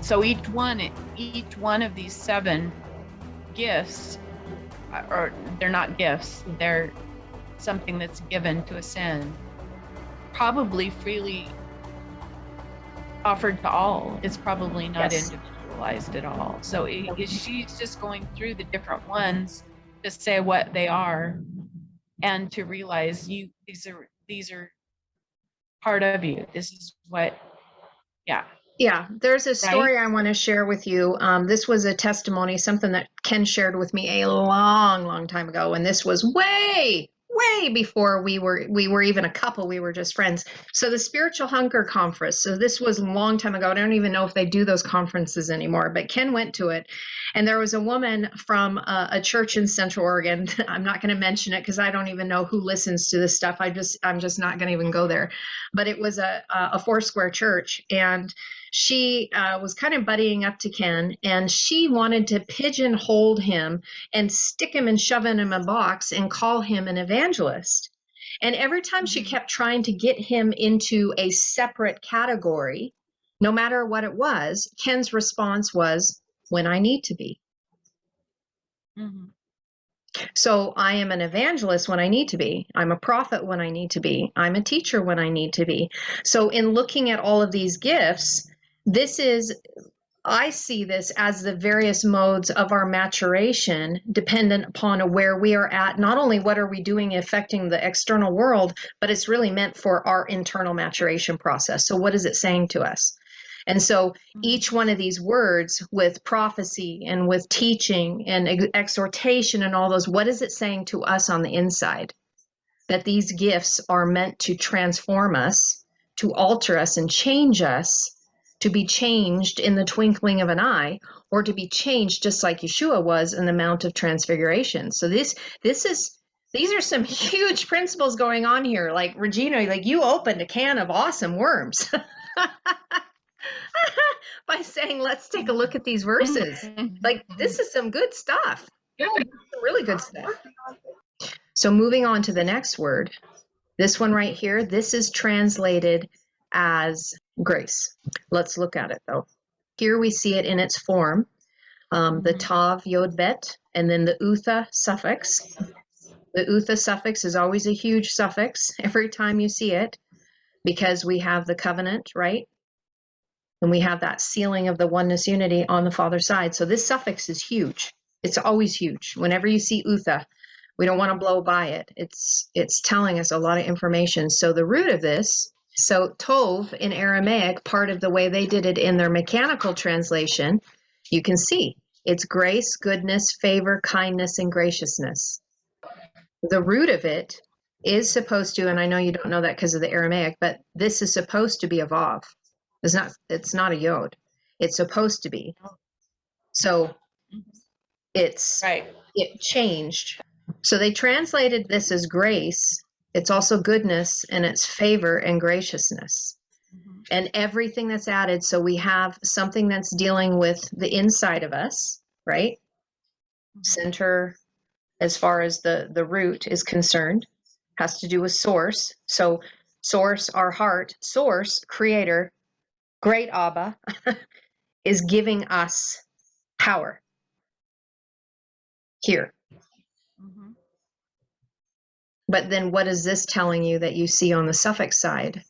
So each one of these 7 gifts, or they're not gifts, they're something that's given to ascend, probably freely offered to all. It's probably not individualized at all. So she's just going through the different ones to say what they are and to realize these are part of you. This is what, yeah. Yeah, there's a story I want to share with you. This was a testimony, something that Ken shared with me a long, long time ago. And this was way before we were even a couple. We were just friends. So the Spiritual Hunger Conference. So this was a long time ago. I don't even know if they do those conferences anymore, but Ken went to it. And there was a woman from a church in Central Oregon. I'm not going to mention it because I don't even know who listens to this stuff. I'm just not going to even go there. But it was a Foursquare church, and she was kind of buddying up to Ken, and she wanted to pigeonhole him and stick him and shove him in a box and call him an evangelist. And every time she kept trying to get him into a separate category, no matter what it was, Ken's response was, when I need to be. Mm-hmm. So I am an evangelist when I need to be. I'm a prophet when I need to be. I'm a teacher when I need to be. So in looking at all of these gifts, I see this as the various modes of our maturation dependent upon where we are at. Not only what are we doing affecting the external world, but it's really meant for our internal maturation process. So what is it saying to us? And so each one of these words with prophecy and with teaching and exhortation and all those, what is it saying to us on the inside? That these gifts are meant to transform us, to alter us and change us, to be changed in the twinkling of an eye, or to be changed just like Yeshua was in the Mount of Transfiguration. So these are some huge principles going on here. Like Regina, like you opened a can of awesome worms. By saying, let's take a look at these verses. Like, this is some good stuff. Really good stuff. So moving on to the next word, this one right here, this is translated as grace. Let's look at it though. Here we see it in its form, the tav yod bet, and then the utha suffix. The utha suffix is always a huge suffix every time you see it, because we have the covenant, right? And we have that sealing of the oneness unity on the Father's side. So this suffix is huge. It's always huge. Whenever you see utha, we don't want to blow by it. It's telling us a lot of information. So the root of this, so tov in Aramaic, part of the way they did it in their mechanical translation, you can see it's grace, goodness, favor, kindness, and graciousness. The root of it is supposed to, and I know you don't know that because of the Aramaic, but this is supposed to be a vav. It's not a yod. It's supposed to be. So it changed. So they translated this as grace. It's also goodness, and it's favor and graciousness. And everything that's added. So we have something that's dealing with the inside of us, right? Center, as far as the root is concerned, has to do with source. So source, our heart, source, creator, great Abba, is giving us power here. But then what is this telling you that you see on the suffix side?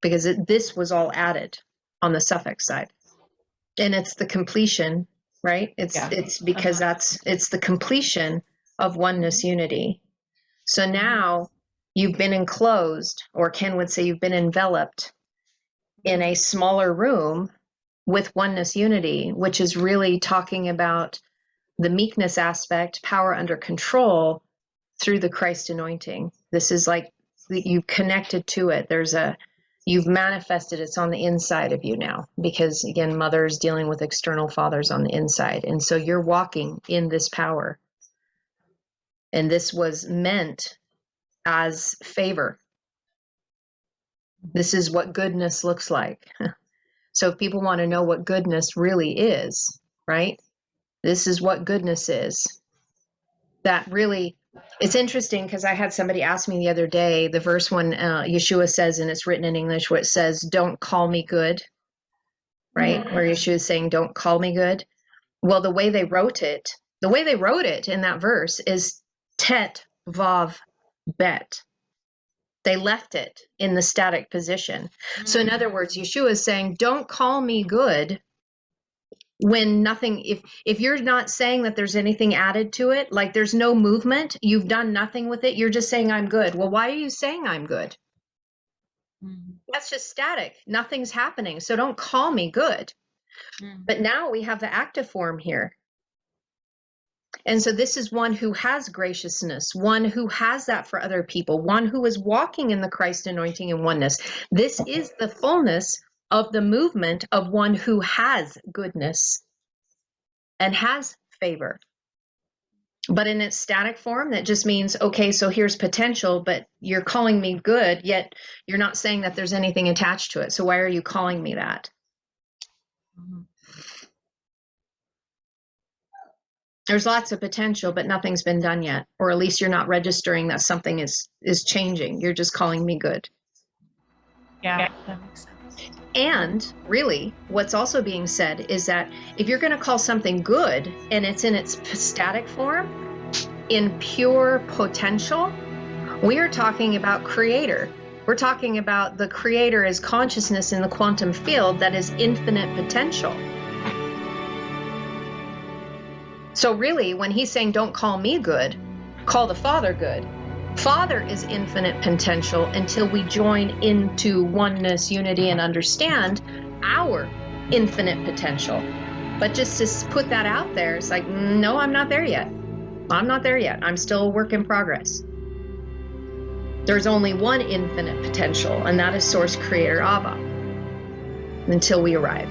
Because this was all added on the suffix side. And it's the completion, right? It's because it's the completion of oneness unity. So now you've been enclosed, or Ken would say you've been enveloped in a smaller room with oneness unity, which is really talking about the meekness aspect, power under control through the Christ anointing. This is like you've connected to it. You've manifested. It's on the inside of you now, because again, mother is dealing with external fathers on the inside. And so you're walking in this power. And this was meant as favor. This is what goodness looks like. So if people want to know what goodness really is, right? This is what goodness is. That really, it's interesting because I had somebody ask me the other day, the verse when Yeshua says, and it's written in English, where it says, don't call me good. right? Where Yeshua is saying, don't call me good. Well, the way they wrote it in that verse is tet vav bet. They left it in the static position. So in other words, Yeshua is saying, don't call me good when nothing, if you're not saying that there's anything added to it, like there's no movement, you've done nothing with it, you're just saying I'm good. Well, why are you saying I'm good? That's just static. Nothing's happening. So don't call me good. But now we have the active form here. And so this is one who has graciousness, one who has that for other people, one who is walking in the Christ anointing and oneness. This is the fullness of the movement of one who has goodness and has favor. But in its static form, that just means, okay, so here's potential, but you're calling me good, yet you're not saying that there's anything attached to it. So why are you calling me that? There's lots of potential, but nothing's been done yet. Or at least you're not registering that something is changing. You're just calling me good. Yeah, that makes sense. And really, what's also being said is that if you're going to call something good and it's in its static form, in pure potential, we are talking about creator. We're talking about the creator as consciousness in the quantum field that is infinite potential. So really, when he's saying, don't call me good, call the Father good. Father is infinite potential until we join into oneness, unity, and understand our infinite potential. But just to put that out there, it's like, no, I'm not there yet. I'm not there yet. I'm still a work in progress. There's only one infinite potential, and that is Source Creator Abba, until we arrive.